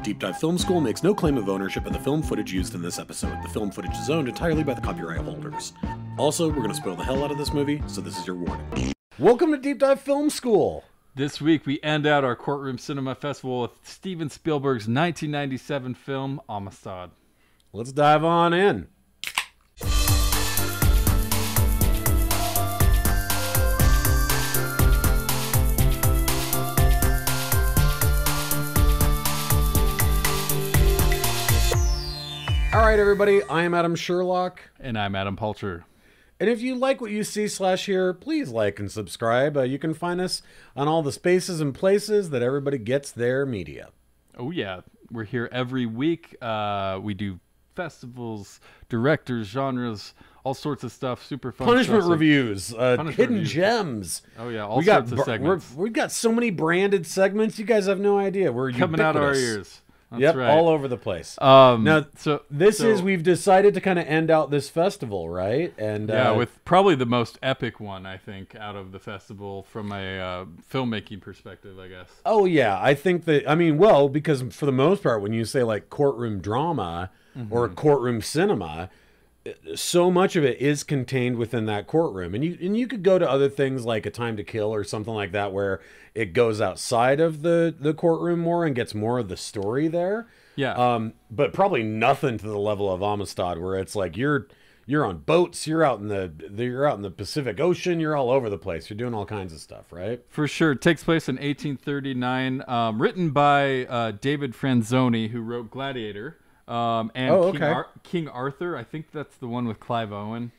Deep Dive Film School makes no claim of ownership of the film footage used in this episode. The film footage is owned entirely by the copyright holders. Also, we're going to spoil the hell out of this movie, so this is your warning. Welcome to Deep Dive Film School! This week, we end out our Courtroom Cinema Festival with Steven Spielberg's 1997 film, Amistad. Let's dive on in. All right, everybody, I am Adam Sherlock. And I'm Adam Palcher. And if you like what you see / hear, please like and subscribe. You can find us on all the spaces and places that everybody gets their media. Oh, yeah. We're here every week. We do festivals, directors, genres, all sorts of stuff. Super fun Punishment stuff. reviews, hidden gems. Oh, yeah. All sorts of segments. We've got so many branded segments. You guys have no idea. We're coming out of our ears. That's yep, right. all over the place. We've decided to kind of end out this festival, right? And yeah, with probably the most epic one, I think, out of the festival from a filmmaking perspective, I guess. Oh, yeah. I think that, because for the most part, when you say like courtroom drama or courtroom cinema, so much of it is contained within that courtroom. And you could go to other things like A Time to Kill or something like that, where it goes outside of the courtroom more and gets more of the story there. Yeah. But probably nothing to the level of Amistad, where it's like you're on boats, you're out in the Pacific Ocean, you're all over the place. You're doing all kinds of stuff, right? For sure. It takes place in 1839, written by David Franzoni, who wrote Gladiator. King Arthur, I think that's the one with Clive Owen.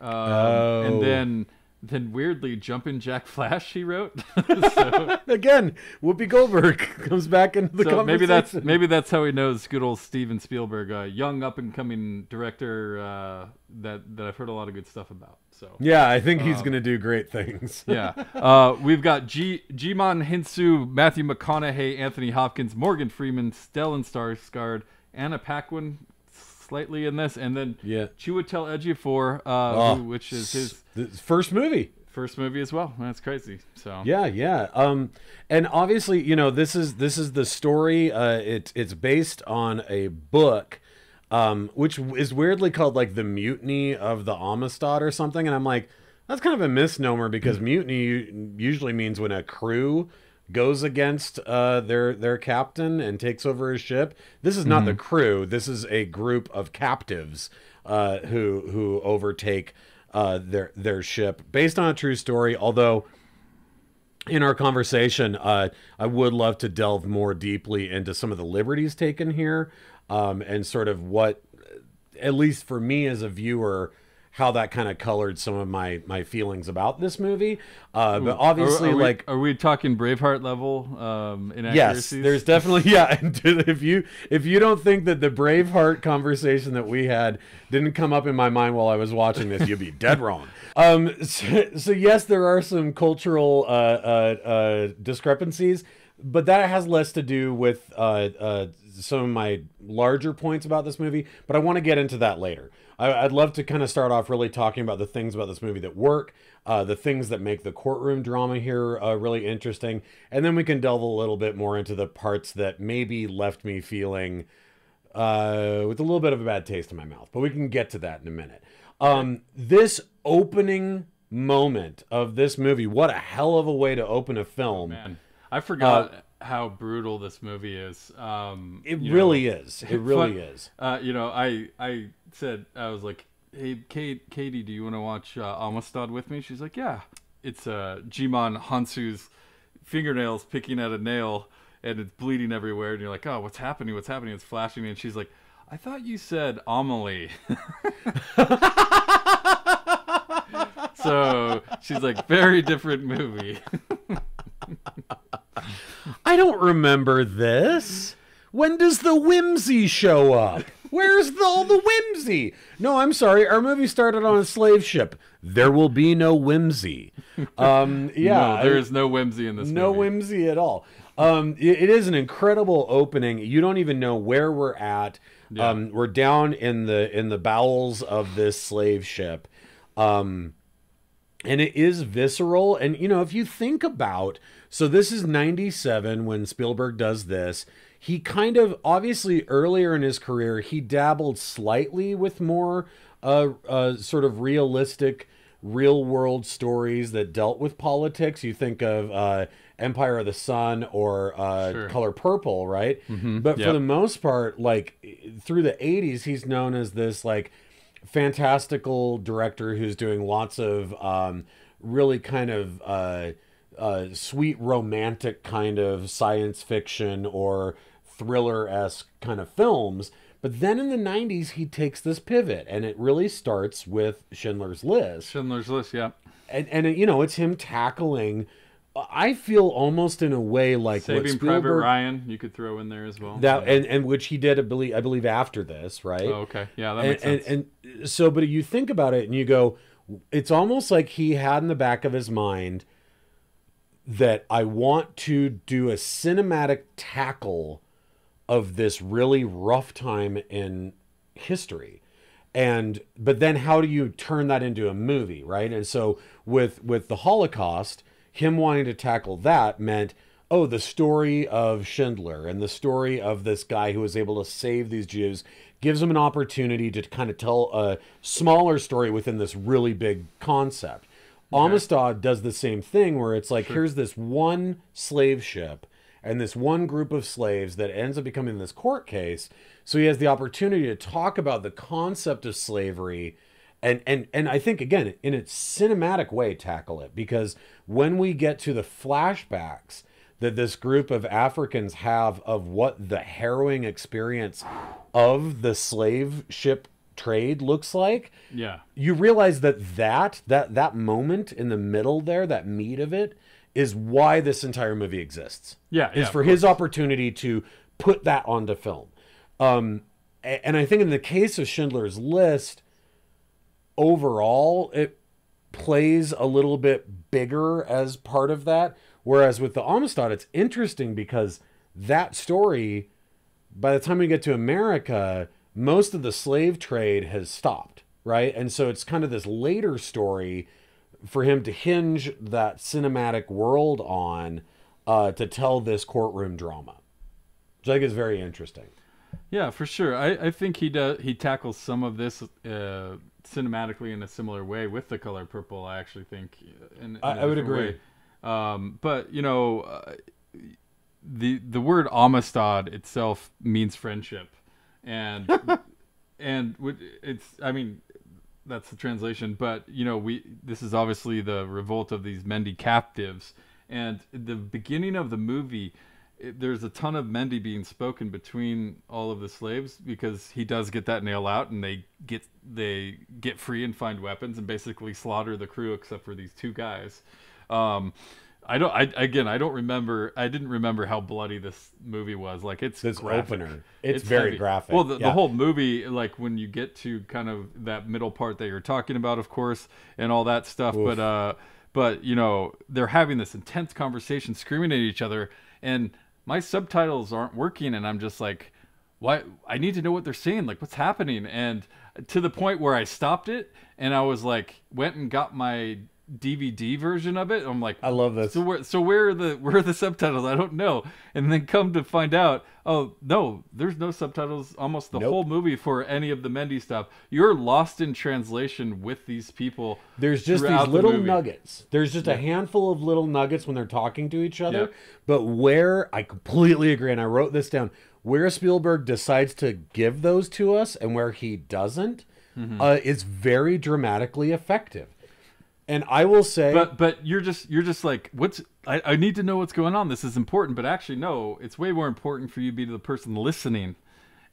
And then weirdly, Jumpin' Jack Flash he wrote. So, again, Whoopi Goldberg comes back into the conversation. Maybe that's how he knows good old Steven Spielberg, a young up and coming director that I've heard a lot of good stuff about. So yeah, I think he's gonna do great things. Yeah, we've got Jimon Hinsu, Matthew McConaughey, Anthony Hopkins, Morgan Freeman, Stellan Skarsgård, Anna Paquin slightly in this, and then Chiwetel Ejiofor, which is his first movie as well. That's crazy. So yeah. And obviously, this is the story. It's based on a book, which is weirdly called like the Mutiny of the Amistad or something. And I'm like, that's kind of a misnomer, because mutiny usually means when a crew goes against their captain and takes over his ship. This is not the crew. This is a group of captives who overtake their ship, based on a true story. Although in our conversation, I would love to delve more deeply into some of the liberties taken here, and sort of what, at least for me as a viewer, how that kind of colored some of my feelings about this movie. But obviously, are we talking Braveheart level inaccuracies? Yes, there's definitely, yeah. And if you don't think that the Braveheart conversation that we had didn't come up in my mind while I was watching this, you'd be dead wrong. So yes, there are some cultural discrepancies, but that has less to do with some of my larger points about this movie. But I want to get into that later. I'd love to kind of start off really talking about the things about this movie that work, the things that make the courtroom drama here really interesting, and then we can delve a little bit more into the parts that maybe left me feeling with a little bit of a bad taste in my mouth. But we can get to that in a minute. This opening moment of this movie, what a hell of a way to open a film. Man, I forgot how brutal this movie is. It really is. I said, I was like, hey, Katie, do you want to watch Amistad with me? She's like, yeah. It's Jimon Hansu's fingernails picking at a nail, and it's bleeding everywhere. And you're like, oh, what's happening? It's flashing. And she's like, I thought you said Amelie. So she's like, very different movie. I don't remember this. When does the whimsy show up? Where's all the whimsy? No, I'm sorry. Our movie started on a slave ship. There will be no whimsy. No, there is no whimsy in this movie. No whimsy at all. It is an incredible opening. You don't even know where we're at. Yeah. We're down in the bowels of this slave ship. And it is visceral. And, if you think about, so this is 97 when Spielberg does this. he kind of, obviously earlier in his career, he dabbled slightly with more sort of realistic, real world stories that dealt with politics. You think of Empire of the Sun or Sure. Color Purple, right? But for the most part, like through the 80s, he's known as this like fantastical director who's doing lots of really kind of sweet romantic kind of science fiction or thriller-esque kind of films. But then in the 90s, he takes this pivot, and it really starts with Schindler's List. Schindler's List, yeah. And you know, it's him tackling, I feel almost in a way like Saving what Spielberg, Private Ryan, you could throw in there as well. That and which he did, I believe after this, right? Oh, okay. Yeah, that makes sense. And so, but you think about it and you go, it's almost like he had in the back of his mind that I want to do a cinematic tackle of this really rough time in history. But then how do you turn that into a movie, right? And so with the Holocaust, him wanting to tackle that meant, oh, the story of Schindler and the story of this guy who was able to save these Jews gives him an opportunity to kind of tell a smaller story within this really big concept. Okay. Amistad does the same thing where it's like, here's this one slave ship and this one group of slaves that ends up becoming this court case. So he has the opportunity to talk about the concept of slavery and I think, again, in its cinematic way, tackle it. Because when we get to the flashbacks that this group of Africans have of what the harrowing experience of the slave ship trade looks like, yeah, you realize that moment in the middle there, that meat of it, is why this entire movie exists. Yeah, is for his opportunity to put that onto film. And I think in the case of Schindler's List, overall, it plays a little bit bigger as part of that. Whereas with the Amistad, it's interesting because that story, by the time we get to America, most of the slave trade has stopped, right? And so it's kind of this later story for him to hinge that cinematic world on to tell this courtroom drama, which I think is very interesting. Yeah, for sure. I think he tackles some of this cinematically in a similar way with The Color Purple. I actually think I would agree. Way. But you know, the word Amistad itself means friendship, and it's, I mean, that's the translation. But you know, this is obviously the revolt of these Mende captives, and the beginning of the movie, there's a ton of Mende being spoken between all of the slaves, because he does get that nail out, and they get free and find weapons and basically slaughter the crew except for these two guys. I didn't remember how bloody this movie was. Like, it's this graphic. Opener. It's very heavy. graphic. Well, the whole movie, like when you get to kind of that middle part that you're talking about, of course, and all that stuff. Oof. But you know, they're having this intense conversation, screaming at each other, and my subtitles aren't working, and I'm just like, why? I need to know what they're saying. Like, what's happening? And to the point where I stopped it, and I was like, went and got my DVD version of it. I'm like, I love this. So where are the subtitles? I don't know. And then come to find out, oh no, there's no subtitles almost the whole movie for any of the Mende stuff. You're lost in translation with these people. There's just these little nuggets. There's just a handful of little nuggets when they're talking to each other. But where, I completely agree, and I wrote this down, where Spielberg decides to give those to us and where he doesn't, is very dramatically effective. And I will say, but you're just like, I need to know what's going on. This is important, but actually, no, it's way more important for you to be the person listening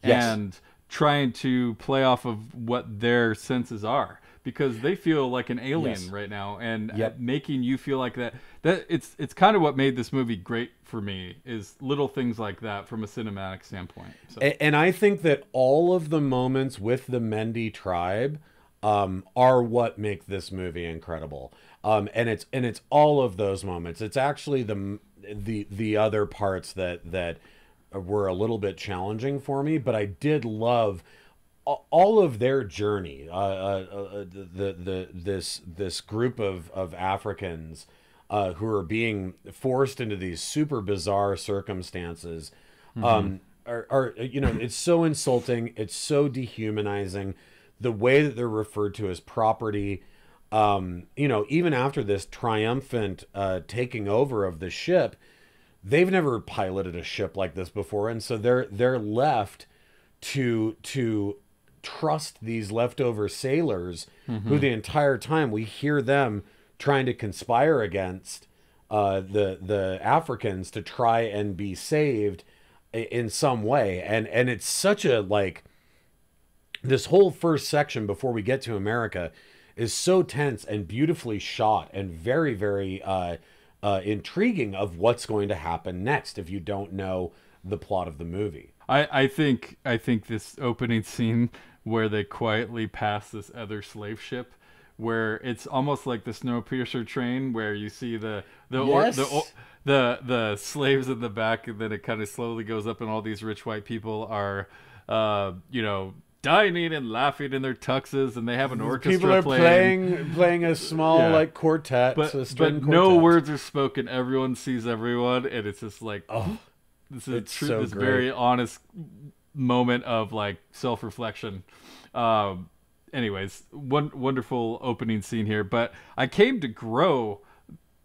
and trying to play off of what their senses are, because they feel like an alien right now, and making you feel like that. That it's kind of what made this movie great for me, is little things like that from a cinematic standpoint. So. And I think that all of the moments with the Mende tribe are what make this movie incredible. And it's all of those moments. It's actually the other parts that were a little bit challenging for me, but I did love all of their journey. This group of Africans who are being forced into these super bizarre circumstances, are you know, it's so insulting, it's so dehumanizing, the way that they're referred to as property. You know, even after this triumphant taking over of the ship, they've never piloted a ship like this before, and so they're left to trust these leftover sailors who the entire time we hear them trying to conspire against the Africans to try and be saved in some way. And it's such a, like, this whole first section before we get to America is so tense and beautifully shot and very, very intriguing of what's going to happen next if you don't know the plot of the movie. I think this opening scene where they quietly pass this other slave ship, where it's almost like the Snowpiercer train, where you see the slaves in the back, and then it kind of slowly goes up, and all these rich white people are, you know, dining and laughing in their tuxes, and they have an orchestra. People are playing a small like quartet, but no words are spoken. Everyone sees everyone, and it's just like, this is so this great. very honest moment of like self-reflection. Anyways, wonderful opening scene here. But I came to grow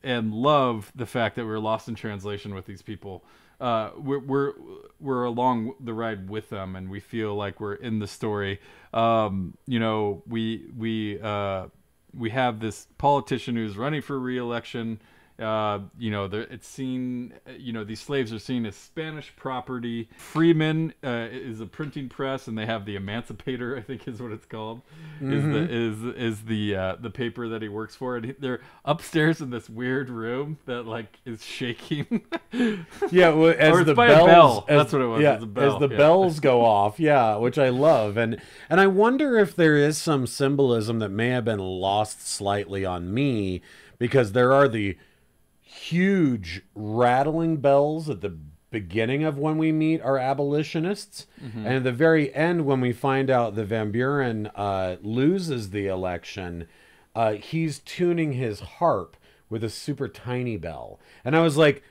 and love the fact that we're lost in translation with these people. We're along the ride with them, and we feel like we're in the story. You know, we have this politician who's running for re-election. You know, it's seen, you know, these slaves are seen as Spanish property. Freeman is a printing press, and they have the Emancipator, I think is what it's called, is the paper that he works for. And they're upstairs in this weird room that like is shaking. Yeah, well, as the bells, that's what it was. Yeah, as the bells go off, yeah, which I love, and I wonder if there is some symbolism that may have been lost slightly on me, because there are the huge rattling bells at the beginning of when we meet our abolitionists, and at the very end when we find out that Van Buren loses the election, he's tuning his harp with a super tiny bell, and I was like,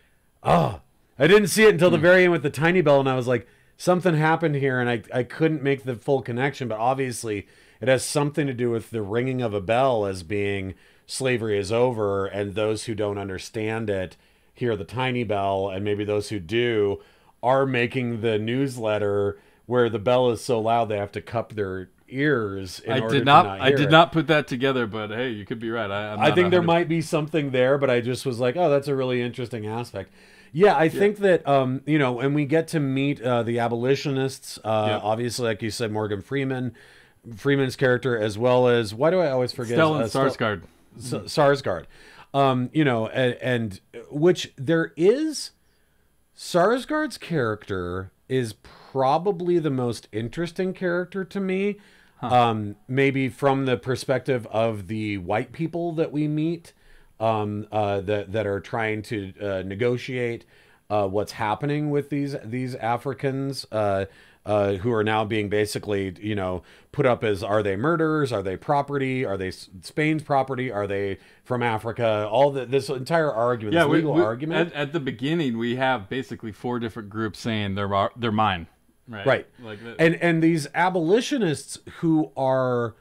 oh, I didn't see it until the very end with the tiny bell, and I was like, something happened here, and I couldn't make the full connection, but obviously it has something to do with the ringing of a bell as being slavery is over, and those who don't understand it hear the tiny bell, and maybe those who do are making the newsletter where the bell is so loud they have to cup their ears in order to not hear I did not put that together, but hey, you could be right. I think there might be something there, but I just was like, oh, that's a really interesting aspect. Yeah, I think that, you know, and we get to meet the abolitionists, obviously, like you said, Morgan Freeman's character, as well as, why do I always forget? Stellan Skarsgård. Skarsgård. You know, and which there is, Skarsgård's character is probably the most interesting character to me. Maybe from the perspective of the white people that we meet, that are trying to negotiate what's happening with these Africans, who are now being basically, you know, put up as, are they murderers? Are they property? Are they Spain's property? Are they from Africa? This entire argument, this legal argument. At the beginning, we have basically 4 different groups saying they're mine. Right. Like and these abolitionists who are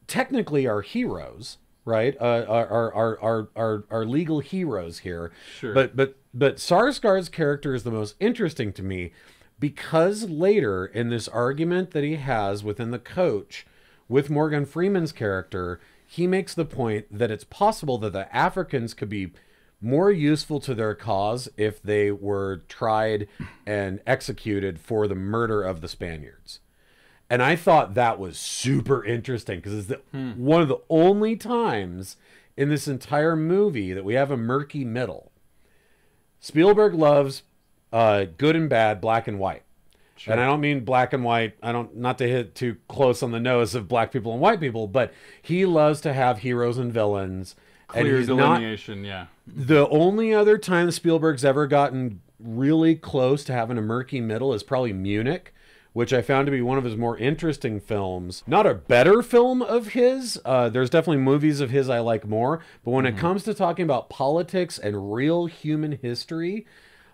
technically our heroes, right? Are legal heroes here. Sure. But Skarsgård's character is the most interesting to me, because later in this argument that he has within the coach with Morgan Freeman's character, he makes the point that it's possible that the Africans could be more useful to their cause if they were tried and executed for the murder of the Spaniards. And I thought that was super interesting, because it's one of the only times in this entire movie that we have a murky middle. Spielberg loves good and bad, black and white. Sure. And I don't mean black and white, not to hit too close on the nose of black people and white people, but he loves to have heroes and villains. Clear delineation, yeah. The only other time Spielberg's ever gotten really close to having a murky middle is probably Munich, which I found to be one of his more interesting films. Not a better film of his. There's definitely movies of his I like more. But when it comes to talking about politics and real human history,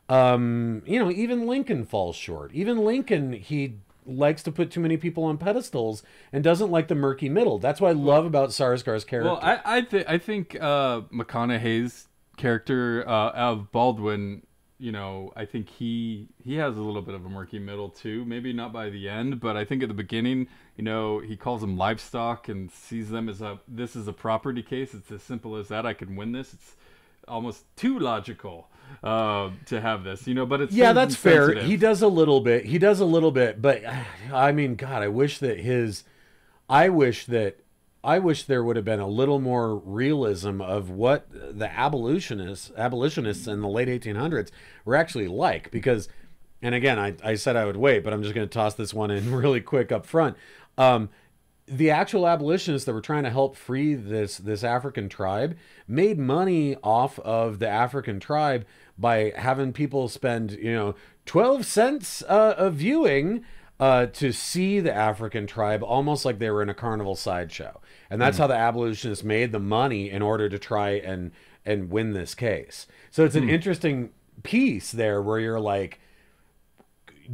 Even Lincoln falls short. Even Lincoln, he likes to put too many people on pedestals and doesn't like the murky middle. That's what I love about Sarsgaard's character. Well, I think McConaughey's character of Baldwin, I think he has a little bit of a murky middle too. Maybe not by the end, but I think at the beginning, he calls them livestock and sees them as this is a property case. It's as simple as that. I can win this. It's almost too logical to have this, but it's that's fair. He does a little bit, but I mean, God, I wish there would have been a little more realism of what the abolitionists in the late 1800s were actually like. Because, and again, I said I would wait, but I'm just going to toss this one in really quick up front. The actual abolitionists that were trying to help free this African tribe made money off of the African tribe by having people spend 12 cents a viewing to see the African tribe, almost like they were in a carnival sideshow. And that's how the abolitionists made the money in order to try and win this case. So it's an interesting piece there where you're like,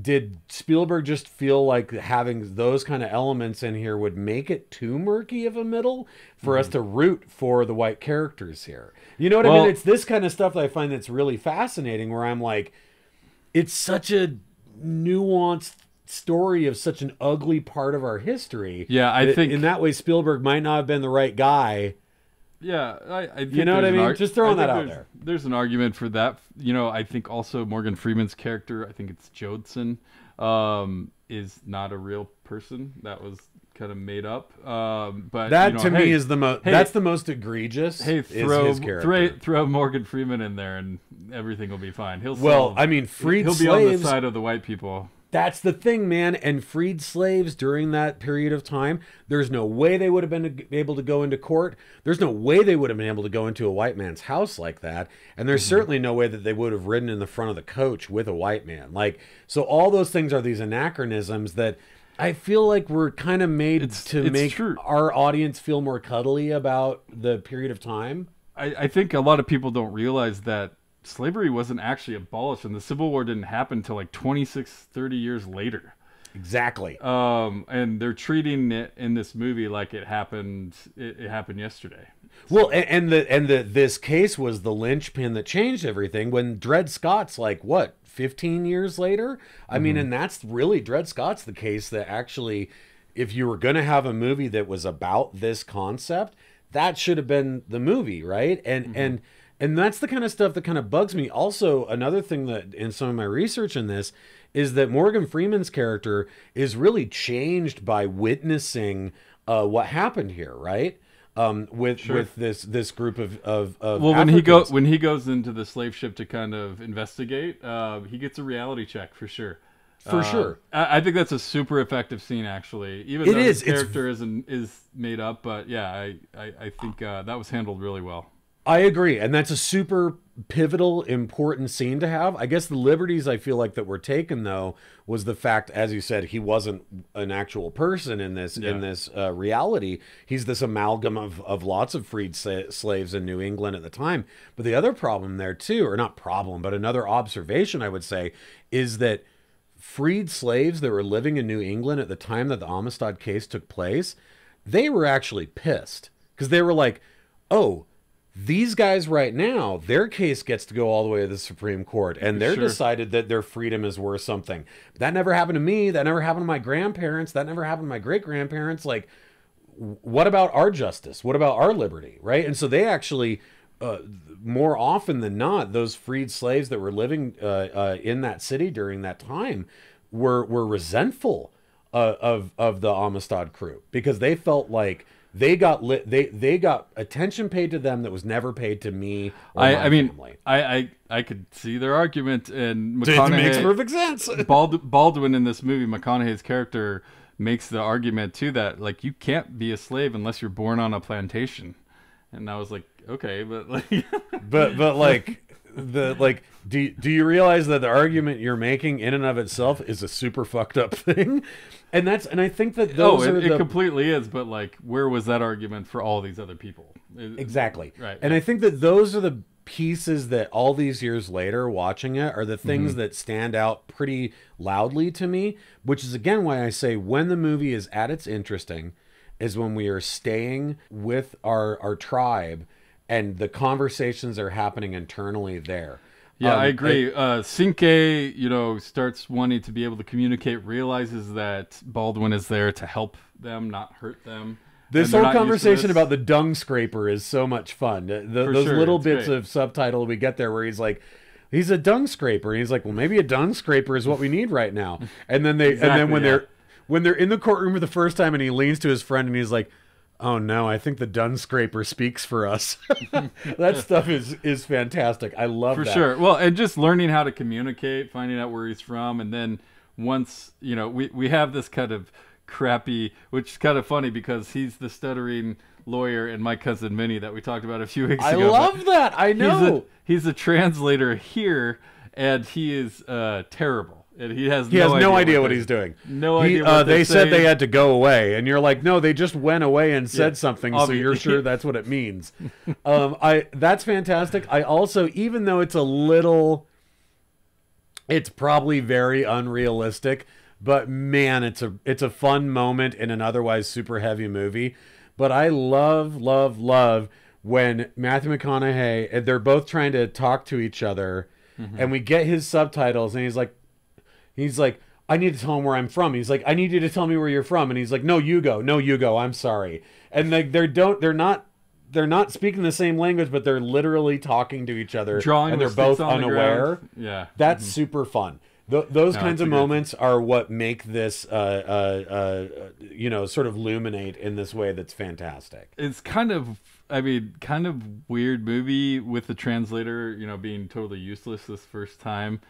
did Spielberg just feel like having those kind of elements in here would make it too murky of a middle for us to root for the white characters here? You know what I mean? It's this kind of stuff that I find that's really fascinating, where I'm like, it's such a nuanced story of such an ugly part of our history. Yeah, I think in that way Spielberg might not have been the right guy. Yeah, I think you know what I mean? Just throwing that out there. There's an argument for that. I think also Morgan Freeman's character, I think it's Jodson, is not a real person. That was kind of made up. But that to me is the most. That's the most egregious. Hey, throw Morgan Freeman in there, and everything will be fine. He'll be on the side of the white people. That's the thing, man. And freed slaves during that period of time, there's no way they would have been able to go into court. There's no way they would have been able to go into a white man's house like that. And there's certainly no way that they would have ridden in the front of the coach with a white man. So all those things are these anachronisms that I feel like we're kind of made to make our audience feel more cuddly about the period of time. I think a lot of people don't realize that slavery wasn't actually abolished, and the Civil War didn't happen until like 30 years later. Exactly. And they're treating it in this movie like it happened yesterday. Well, this case was the linchpin that changed everything when Dred Scott's 15 years later? I mean, and that's really Dred Scott's the case that actually, if you were going to have a movie that was about this concept, that should have been the movie, right? And that's the kind of stuff that kind of bugs me. Also, another thing that in some of my research in this is that Morgan Freeman's character is really changed by witnessing what happened here, right? With this group of when he goes into the slave ship to kind of investigate, he gets a reality check for sure. For sure. I think that's a super effective scene, actually. Even though his character is made up, but yeah, I think that was handled really well. I agree, and that's a super pivotal, important scene to have. I guess the liberties I feel like that were taken, though, was the fact, as you said, he wasn't an actual person in this reality. He's this amalgam of lots of freed slaves in New England at the time. But the other problem there, too, or not problem, but another observation, I would say, is that freed slaves that were living in New England at the time that the Amistad case took place, they were actually pissed. Because they were like, oh, these guys right now, their case gets to go all the way to the Supreme Court, and they're decided that their freedom is worth something. That never happened to me. That never happened to my grandparents. That never happened to my great-grandparents. Like, what about our justice? What about our liberty, right? And so they actually, more often than not, those freed slaves that were living in that city during that time were resentful of the Amistad crew, because they felt like they got attention paid to them that was never paid to me or my family. I could see their argument, and it makes perfect sense. Baldwin in this movie, McConaughey's character makes the argument too that like you can't be a slave unless you're born on a plantation, and I was like, okay, but like, but like do you realize that the argument you're making in and of itself is a super fucked up thing? And I think that it completely is, but like, where was that argument for all these other people? Exactly. Right. And I think that those are pieces that all these years later watching it are the things that stand out pretty loudly to me, which is again why I say when the movie is at its interesting is when we are staying with our tribe and the conversations are happening internally there. Yeah, I agree. Cinque, starts wanting to be able to communicate, realizes that Baldwin is there to help them, not hurt them. This whole conversation about the dung scraper is so much fun. Those little bits of subtitle we get there where he's like, he's a dung scraper. And he's like, well, maybe a dung scraper is what we need right now. And then when they're in the courtroom for the first time and he leans to his friend and he's like, oh no, I think the dung scraper speaks for us. That stuff is fantastic. I love that. For sure. Well, and just learning how to communicate, finding out where he's from. And then once, we have this kind of crappy, which is kind of funny because he's the stuttering lawyer in My Cousin Vinny that we talked about a few weeks ago. I love that. I know. He's a translator here, and he is terrible. And he has no idea what he's doing. No idea what they said saying. they had to go away, and you're like, no, they just went away and said something, so you're sure that's what it means. That's fantastic. I also, even though it's probably very unrealistic, but man, it's a fun moment in an otherwise super heavy movie. But I love when Matthew McConaughey, they're both trying to talk to each other, and we get his subtitles, and he's like, I need to tell him where I'm from. He's like, I need you to tell me where you're from. And he's like, no, you go. I'm sorry. And they're not speaking the same language, but they're literally talking to each other, and they're both unaware. Yeah, that's super fun. Those kinds of moments are what make this, sort of illuminate in this way that's fantastic. It's kind of weird movie with the translator, being totally useless this first time.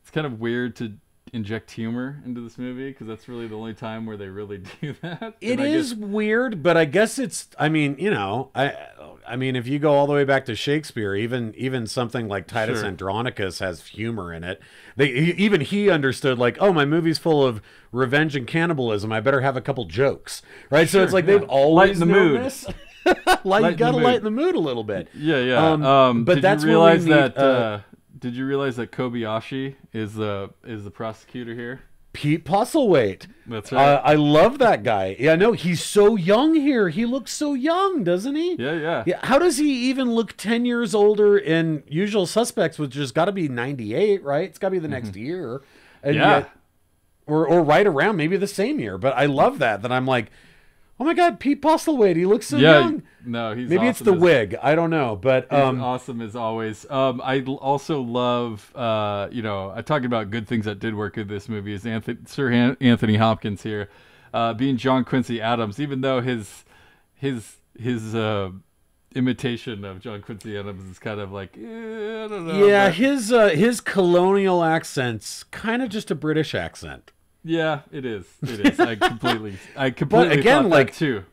It's kind of weird to inject humor into this movie because that's really the only time where they really do that. It is weird, but I guess it's. I mean, if you go all the way back to Shakespeare, even something like Titus Andronicus has humor in it. He understood like, oh, my movie's full of revenge and cannibalism. I better have a couple jokes, right? So it's like they've always known this. You gotta lighten the mood a little bit. Yeah. But that's realize that. Did you realize that Kobayashi is the prosecutor here? Pete Postlethwaite. That's right. I love that guy. Yeah, no, he's so young here. He looks so young, doesn't he? Yeah. How does he even look 10 years older in Usual Suspects, which has got to be 98, right? It's got to be the next year. And yet, or right around maybe the same year. But I love that I'm like, oh my God, Pete Postlethwaite, he looks so young. No, he's maybe awesome. It's the wig. I don't know, but he's awesome as always. I also love, talking about good things that did work in this movie is Sir Anthony Hopkins here, being John Quincy Adams. Even though his imitation of John Quincy Adams is kind of like, I don't know. Yeah, his colonial accent's kind of just a British accent. Yeah, it is. I completely but again, thought that too.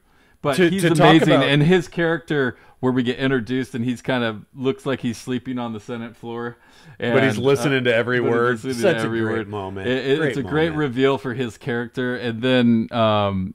But he's amazing, and his character, where we get introduced, and he's kind of looks like he's sleeping on the Senate floor, but he's listening to every word. Such a great moment. It's a great reveal for his character, and then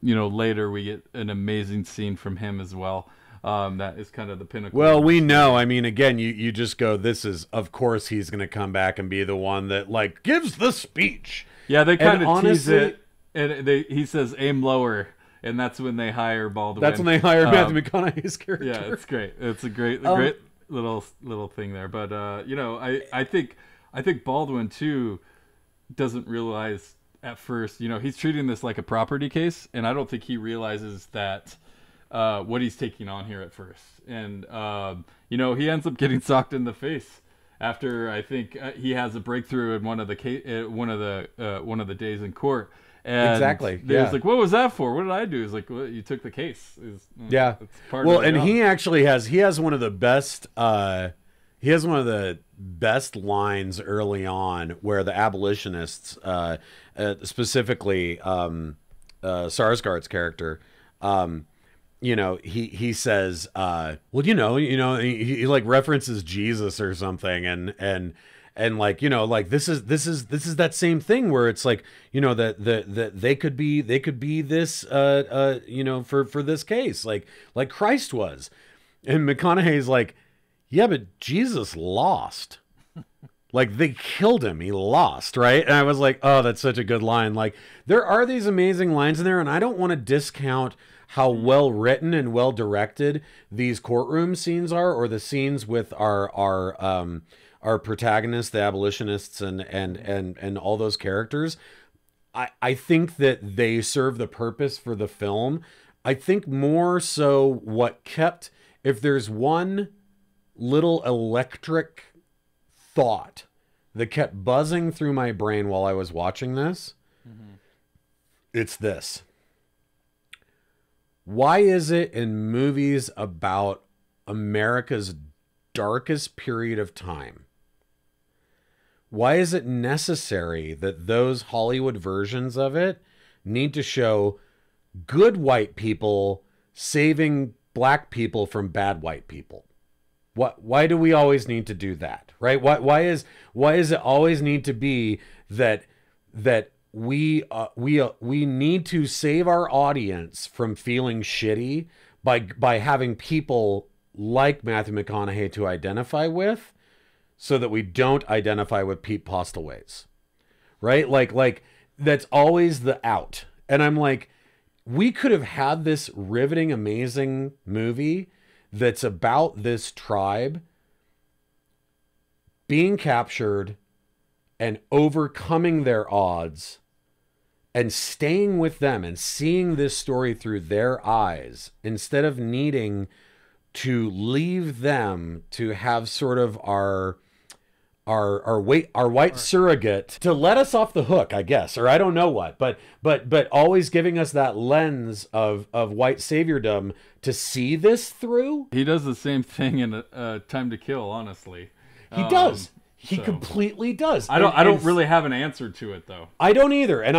later we get an amazing scene from him as well. That is kind of the pinnacle. Well, we know. I mean, again, you just go. This is, of course, he's going to come back and be the one that like gives the speech. Yeah, they kind of tease it, and he says, aim lower, and that's when they hire Baldwin. That's when they hire Matthew McConaughey's character. Yeah, it's great. It's a great little thing there. But, I think Baldwin, too, doesn't realize at first, he's treating this like a property case, and I don't think he realizes that what he's taking on here at first. And, he ends up getting socked in the face. After I think he has a breakthrough in one of the days in court, and exactly, He's like, "What was that for? What did I do?" He's like, "Well, you took the case." It's part well, of the and job. he actually has one of the best. He has one of the best lines early on where the abolitionists, specifically Sarsgaard's character, he says, he like references Jesus or something, and this is that same thing where it's like, that they could be this, for this case, like Christ was, and McConaughey's like, yeah, but Jesus lost. Like, they killed him. He lost, right? And I was like, oh, that's such a good line. Like, there are these amazing lines in there, and I don't want to discount how well written and well directed these courtroom scenes are, or the scenes with our protagonists, the abolitionists, and all those characters. I think that they serve the purpose for the film. I think more so what kept, if there's one little electric thought that kept buzzing through my brain while I was watching this, it's this. Why is it in movies about America's darkest period of time, why is it necessary that those Hollywood versions of it need to show good white people saving black people from bad white people? Why do we always need to do that, right? Why is it always need to be that we need to save our audience from feeling shitty by having people like Matthew McConaughey to identify with, so that we don't identify with Pete Postlewaite, right? Like that's always the out. And I'm like, we could have had this riveting, amazing movie that's about this tribe being captured and overcoming their odds and staying with them and seeing this story through their eyes, instead of needing to leave them to have sort of our white surrogate to let us off the hook, I guess, or I don't know what, but always giving us that lens of white saviordom to see this through. He does the same thing in Time to Kill, honestly. He does. He completely does. I don't really have an answer to it, though. I don't either, and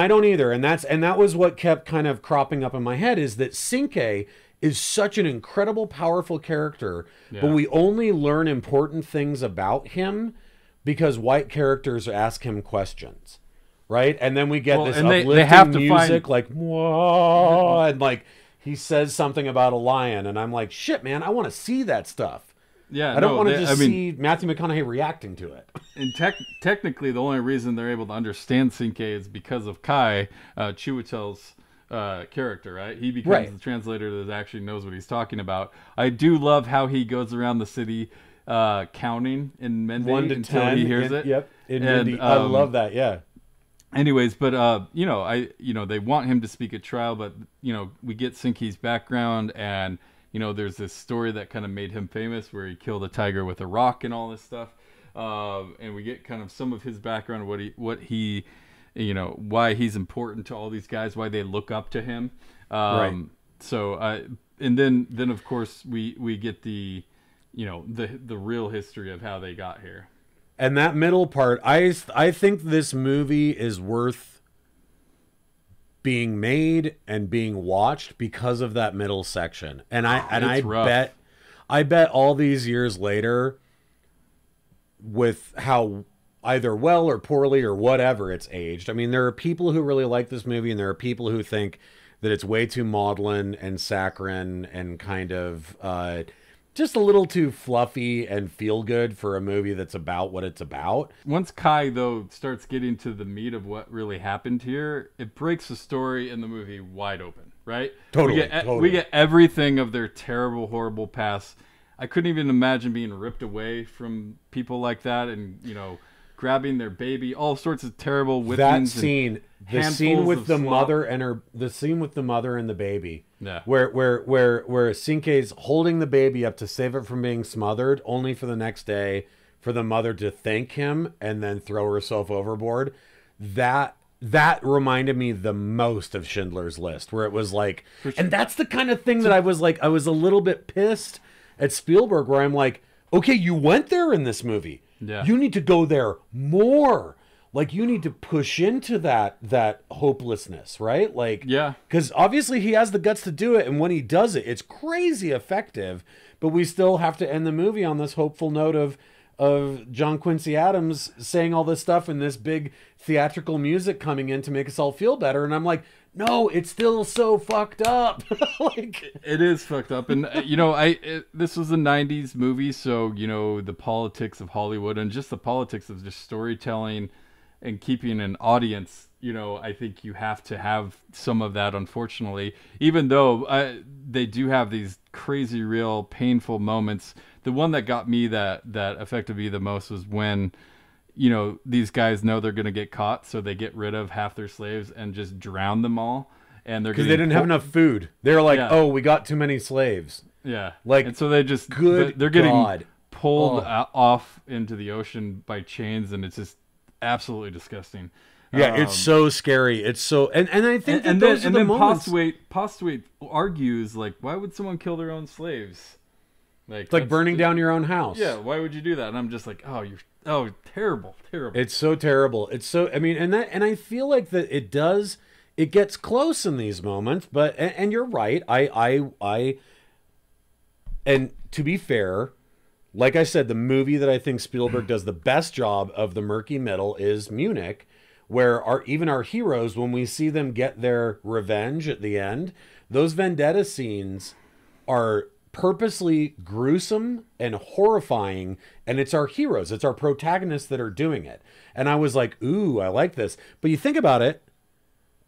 that was what kept kind of cropping up in my head, is that Cinque is such an incredible, powerful character, but we only learn important things about him because white characters ask him questions, right? And then we get this uplifting they have to music, like, whoa, and like he says something about a lion, and I'm like, shit, man, I want to see that stuff. Yeah, I don't want to just see Matthew McConaughey reacting to it. And technically, the only reason they're able to understand Cinque is because of Kai, Chiwetel's character, right? He becomes the translator that actually knows what he's talking about. I do love how he goes around the city counting in Mende 1 to 10. He hears it. Yep. In Mende. I love that. Yeah. Anyways, but they want him to speak at trial, but we get Cinque's background, and there's this story that kind of made him famous where he killed a tiger with a rock and all this stuff. And we get kind of some of his background, what he why he's important to all these guys, why they look up to him. Right. So, and then of course we get the real history of how they got here. And that middle part, I think this movie is worth being made and being watched because of that middle section. And I bet all these years later, with how either well or poorly or whatever it's aged. I mean, there are people who really like this movie, and there are people who think that it's way too maudlin and saccharine and kind of just a little too fluffy and feel good for a movie that's about what it's about. Once Kai, though, starts getting to the meat of what really happened here, it breaks the story in the movie wide open, right? Totally. We get everything of their terrible, horrible past. I couldn't even imagine being ripped away from people like that, and grabbing their baby, all sorts of terrible whippings. That scene, the scene with the mother and the baby. Yeah. Where Cinque's holding the baby up to save it from being smothered, only for the next day for the mother to thank him and then throw herself overboard. That reminded me the most of Schindler's List, where it was like, and that's the kind of thing that I was a little bit pissed at Spielberg, where I'm like, okay, you went there in this movie. Yeah. You need to go there more. Like, you need to push into that hopelessness, right? Like, yeah, because obviously he has the guts to do it, and when he does it, it's crazy effective. But we still have to end the movie on this hopeful note of John Quincy Adams saying all this stuff and this big theatrical music coming in to make us all feel better. And I'm like, no, it's still so fucked up. Like, it is fucked up. And, this was a 90s movie. So, the politics of Hollywood and just the politics of just storytelling and keeping an audience, I think you have to have some of that, unfortunately, even though they do have these crazy, real, painful moments. The one that got me that affected me the most was when, these guys know they're going to get caught, so they get rid of half their slaves and just drown them all. And they're because they didn't have enough food. They were like, "Oh, we got too many slaves." Yeah, like, and so they just they're getting pulled off into the ocean by chains, and it's just absolutely disgusting. Yeah, it's so scary. It's so, and I think that those are the moments. Postwait argues, like, why would someone kill their own slaves? It's like burning down your own house. Yeah, why would you do that? And I'm just like, terrible. It's so terrible. It's so, I mean, and I feel like that it gets close in these moments, but, and you're right. And to be fair, like I said, the movie that I think Spielberg does the best job of the murky middle is Munich, where even our heroes, when we see them get their revenge at the end, those vendetta scenes are purposely gruesome and horrifying, and it's our heroes, it's our protagonists that are doing it. And I was like, ooh, I like this. But you think about it,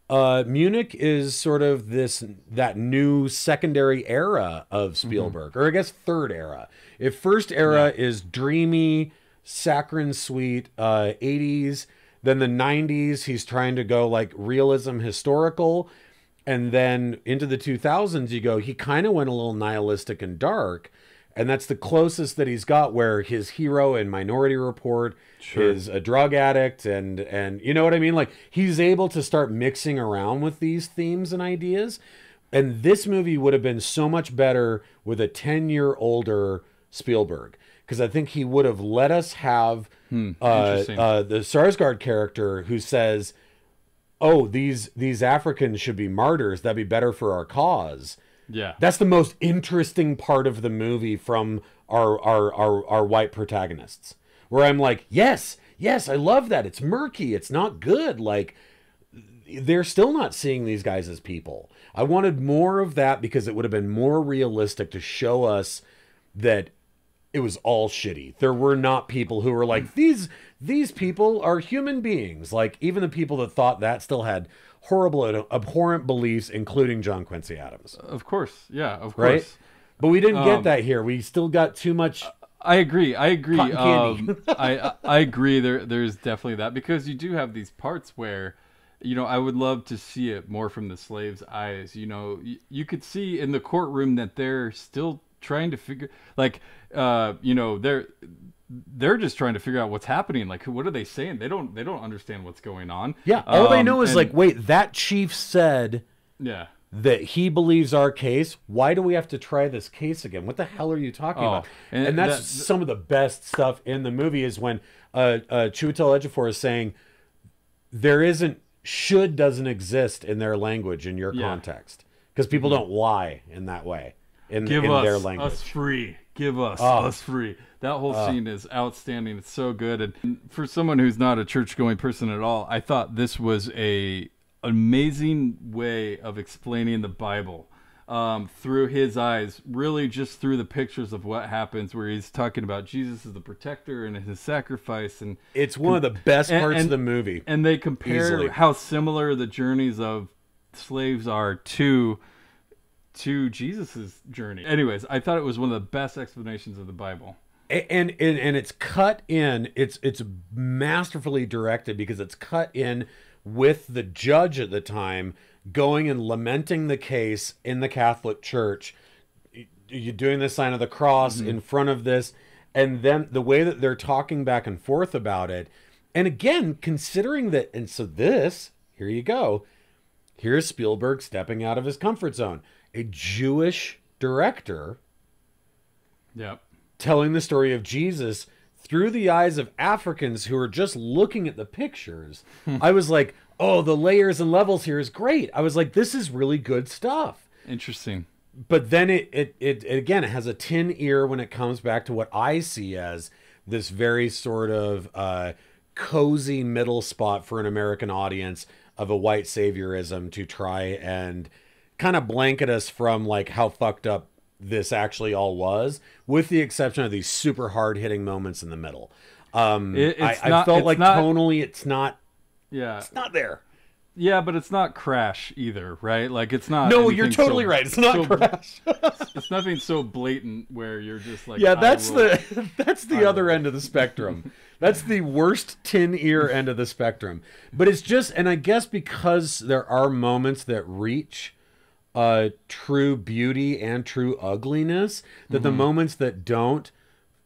Munich is sort of that new secondary era of Spielberg, or I guess third era. If first era is dreamy, saccharine sweet 80s, then the 90s he's trying to go like realism historical, and then into the 2000s you go, he kind of went a little nihilistic and dark, and that's the closest that he's got, where his hero in Minority Report is a drug addict, and you know what I mean? Like, he's able to start mixing around with these themes and ideas. And this movie would have been so much better with a 10-year older Spielberg, because I think he would have let us have the Sarsgaard character who says, oh, these Africans should be martyrs, that'd be better for our cause. Yeah, that's the most interesting part of the movie from our white protagonists, where I'm like, yes, I love that. It's murky, it's not good. Like, they're still not seeing these guys as people. I wanted more of that, because it would have been more realistic to show us that it was all shitty. There were not people who were like, these people are human beings. Like, even the people that thought that still had horrible and abhorrent beliefs, including John Quincy Adams. Of course. Yeah, of course. Right? But we didn't get that here. We still got too much. I agree. Cotton candy. I agree. There's definitely that, because you do have these parts where, I would love to see it more from the slaves' eyes. You could see in the courtroom that they're still trying to figure, like, they're just trying to figure out what's happening. Like, what are they saying? They don't understand what's going on. Yeah, all they know is like, wait, that chief said that he believes our case. Why do we have to try this case again? What the hell are you talking about? And that's some of the best stuff in the movie, is when Chiwetel Ejiofor is saying doesn't exist in their language, in your context, because people don't lie in that way in their language. Us free. Give us free. That whole scene is outstanding. It's so good. And for someone who's not a church-going person at all, I thought this was a amazing way of explaining the Bible through his eyes, really just through the pictures of what happens, where he's talking about Jesus as the protector and his sacrifice. And it's one of the best parts of the movie. And they compare how similar the journeys of slaves are to Jesus's journey. Anyways, I thought it was one of the best explanations of the Bible. And it's cut in. It's masterfully directed, because it's cut in with the judge at the time going and lamenting the case in the Catholic Church. You're doing the sign of the cross in front of this, and then the way that they're talking back and forth about it. And again, considering that, and so here you go. Here's Spielberg stepping out of his comfort zone. A Jewish director telling the story of Jesus through the eyes of Africans who are just looking at the pictures. I was like, oh, the layers and levels here is great. I was like, this is really good stuff. Interesting. But then it again, it has a tin ear when it comes back to what I see as this very sort of cozy middle spot for an American audience of a white saviorism to try and kind of blanket us from like how fucked up this actually all was, with the exception of these super hard hitting moments in the middle. I felt like tonally it's not there. Yeah, but it's not Crash either, right? Like it's not. No, you're totally right. It's not Crash. It's nothing so blatant where you're just like. Yeah, that's the other end of the spectrum. That's the worst tin ear end of the spectrum. But it's just, and I guess because there are moments that reach true beauty and true ugliness, that the moments that don't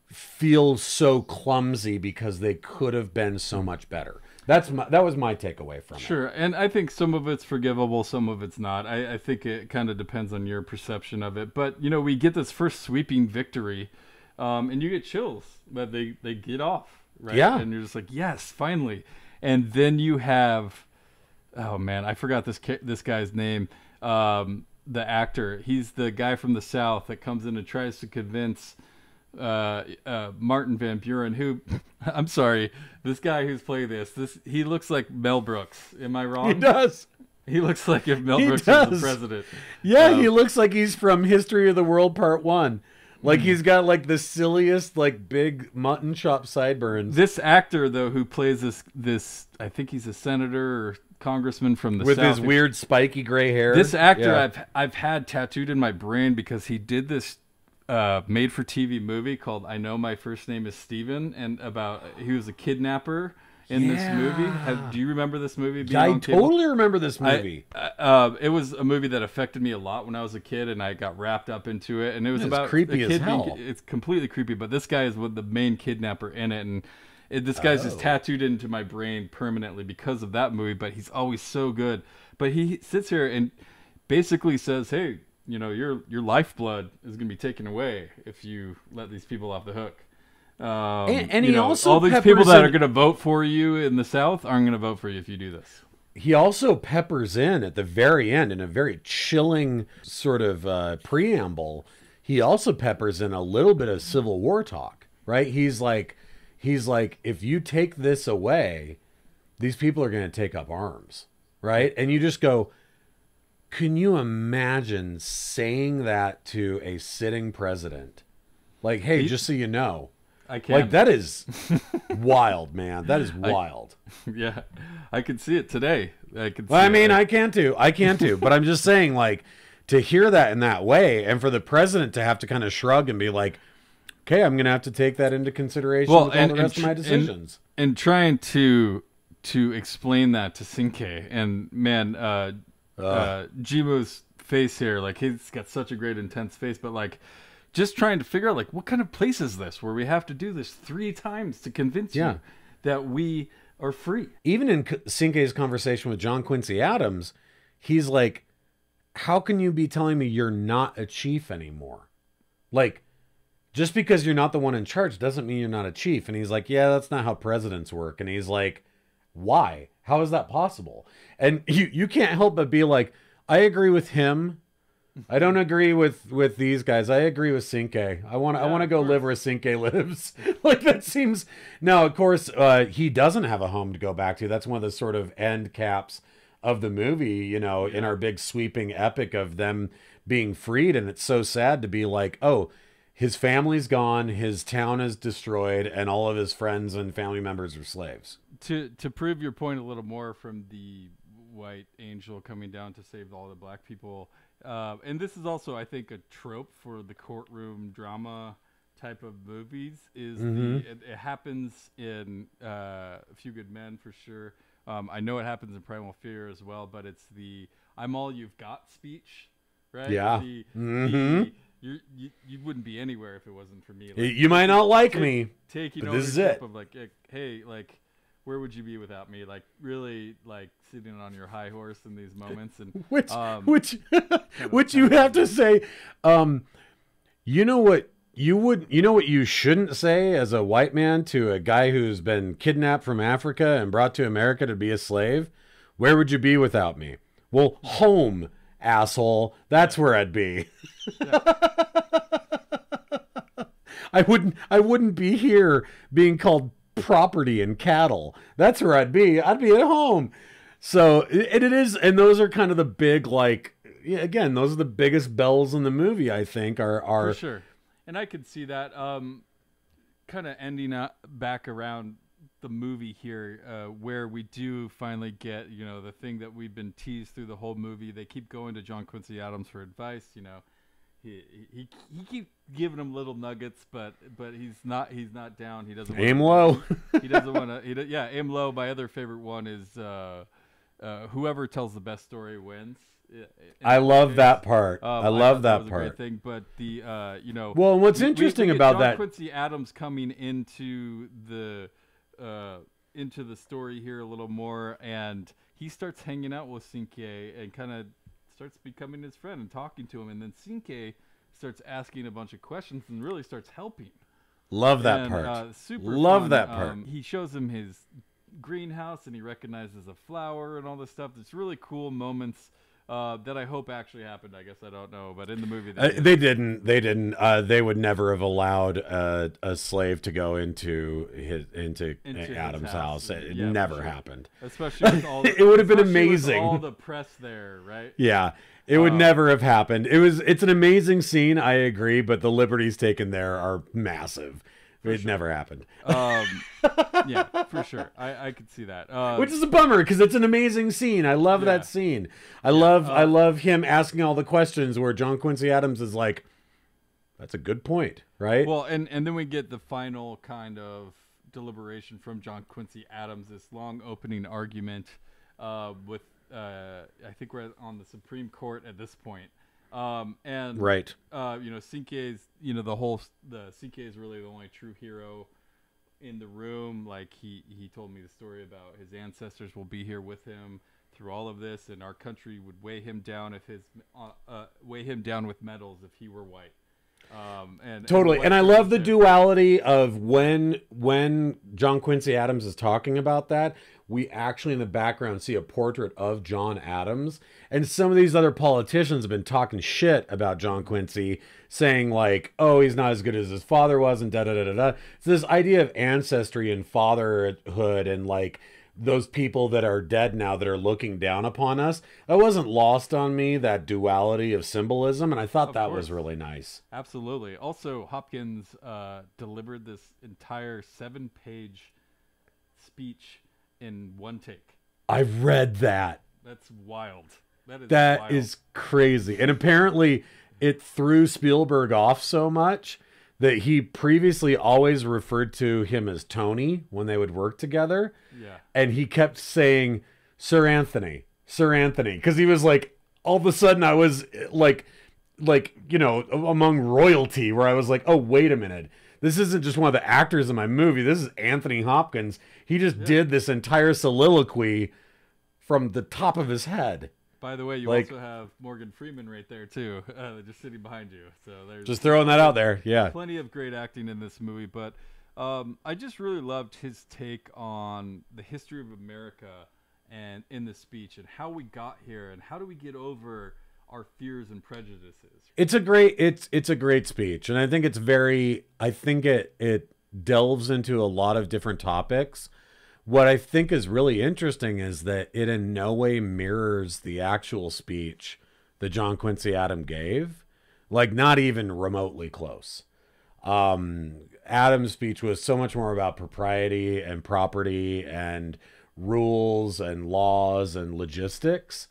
feel so clumsy because they could have been so much better. That was my takeaway from it. Sure, and I think some of it's forgivable, some of it's not. I think it kind of depends on your perception of it. But, you know, we get this first sweeping victory, and you get chills, but they get off, right? Yeah. And you're just like, yes, finally. And then you have, oh, man, I forgot this guy's name, the actor. He's the guy from the South that comes in and tries to convince Martin Van Buren, who I'm sorry, this guy who's playing this he looks like Mel Brooks. Am I wrong? He does. He looks like if Mel Brooks was the president. Yeah, he looks like he's from History of the World Part 1. Like he's got like the silliest like big mutton chop sideburns. This actor though who plays this I think he's a senator or congressman from the South. With South. his weird spiky gray hair. This actor I've had tattooed in my brain because he did this made-for-TV movie called I Know My First Name is Steven, and he was a kidnapper in this movie. Do you remember this movie? I totally remember this movie. It was a movie that affected me a lot when I was a kid, and I got wrapped up into it. And it was about creepy as hell. It's completely creepy, but this guy is the main kidnapper in it, and this guy's just tattooed into my brain permanently because of that movie. But he's always so good. But he sits here and basically says, "Hey, you know, your lifeblood is going to be taken away if you let these people off the hook." And he also all these people that are going to vote for you in the South aren't going to vote for you if you do this. He also peppers in at the very end in a very chilling sort of preamble. He also peppers in a little bit of Civil War talk, right? He's like, if you take this away, these people are going to take up arms, right? And you just go, can you imagine saying that to a sitting president? Like, hey, just so you know. I can. Like, that is wild, man. That is wild. Yeah. I could see it today. I can too. But I'm just saying, like, to hear that in that way, and for the president to have to kind of shrug and be like, okay, I'm going to have to take that into consideration with all the rest of my decisions. And trying to explain that to Cinque, and man, Jimu's face here, like he's got such a great intense face, but like just trying to figure out like what kind of place is this where we have to do this 3 times to convince you that we are free. Even in Cinque's conversation with John Quincy Adams, he's like, how can you be telling me you're not a chief anymore? Like, just because you're not the one in charge doesn't mean you're not a chief. And he's like, yeah, that's not how presidents work. And he's like, why? How is that possible? And you can't help but be like, I agree with him. I don't agree with these guys. I agree with Cinque. I want to go live where Cinque lives. Like that seems. Now, of course, he doesn't have a home to go back to. That's one of the sort of end caps of the movie, you know, in our big sweeping epic of them being freed. And it's so sad to be like, oh, his family's gone, his town is destroyed, and all of his friends and family members are slaves. To prove your point a little more, from the white angel coming down to save all the black people, and this is also, I think, a trope for the courtroom drama type of movies, is it happens in A Few Good Men for sure. I know it happens in Primal Fear as well, but it's the "I'm all you've got" speech, right? Yeah. You wouldn't be anywhere if it wasn't for me. Like, you might not like me, taking but ownership this is it. of like, hey, like, where would you be without me? Like, really, like sitting on your high horse in these moments, and which you have to say, you know what you shouldn't say as a white man to a guy who's been kidnapped from Africa and brought to America to be a slave? Where would you be without me? Well, home, asshole. That's where I'd be. I wouldn't be here being called property and cattle. That's where I'd be. I'd be at home. So it is, and those are kind of the big, like, yeah, again, those are the biggest bells in the movie, I think, are for sure. And I could see that kind of ending up back around the movie here, where we do finally get, the thing that we've been teased through the whole movie. They keep going to John Quincy Adams for advice. He keep giving him little nuggets, but he's not down. He doesn't aim low. He doesn't want to. Yeah, aim low. My other favorite one is whoever tells the best story wins. I love that part. I love that part. A great thing, but the Well, and what's interesting about John that, Quincy Adams coming into the story here a little more, and he starts hanging out with Cinque and kind of starts becoming his friend and talking to him, and then Cinque starts asking a bunch of questions and really starts helping. Love that part. Super love fun. that part. He shows him his greenhouse and he recognizes a flower and all this stuff. It's really cool moments that I hope actually happened. I guess I don't know, but in the movie they didn't. They would never have allowed a slave to go into Adam's house. It never happened. Especially with all it would have been amazing. With all the press there, right? Yeah, it would never have happened. It's an amazing scene. I agree, but the liberties taken there are massive. It never happened. Yeah, for sure. I could see that. Which is a bummer because it's an amazing scene. I love that scene. I love him asking all the questions where John Quincy Adams is like, that's a good point, right? Well, and then we get the final kind of deliberation from John Quincy Adams, this long opening argument with, I think we're on the Supreme Court at this point. And right, Cinque's, Cinque is really the only true hero in the room. Like he told me the story about his ancestors will be here with him through all of this, and our country would weigh him down with medals if he were white. Totally, and I love the duality of when John Quincy Adams is talking about that, we actually in the background see a portrait of John Adams, and some of these other politicians have been talking shit about John Quincy, saying like, oh, he's not as good as his father was, and da-da-da-da-da. So this idea of ancestry and fatherhood and like those people that are dead now that are looking down upon us, that wasn't lost on me, that duality of symbolism, and I thought that was really nice. Absolutely. Also, Hopkins delivered this entire 7-page speech in one take. I've read that. That's wild. That wild. Is crazy. And apparently it threw Spielberg off so much that he previously always referred to him as Tony when they would work together. Yeah. And he kept saying, Sir Anthony, because he was like, all of a sudden I was like, among royalty, where I was like, oh, wait a minute. This isn't just one of the actors in my movie. This is Anthony Hopkins. He just did this entire soliloquy from the top of his head. By the way, you also have Morgan Freeman right there, too, just sitting behind you. So there's just throwing that out there, yeah. Plenty of great acting in this movie, but I just really loved his take on the history of America and in the speech and how we got here and how do we get over our fears and prejudices. It's a great speech, and I think it delves into a lot of different topics. What I think is really interesting is that it in no way mirrors the actual speech that John Quincy Adams gave, like not even remotely close. Adams' speech was so much more about propriety and property and rules and laws and logistics.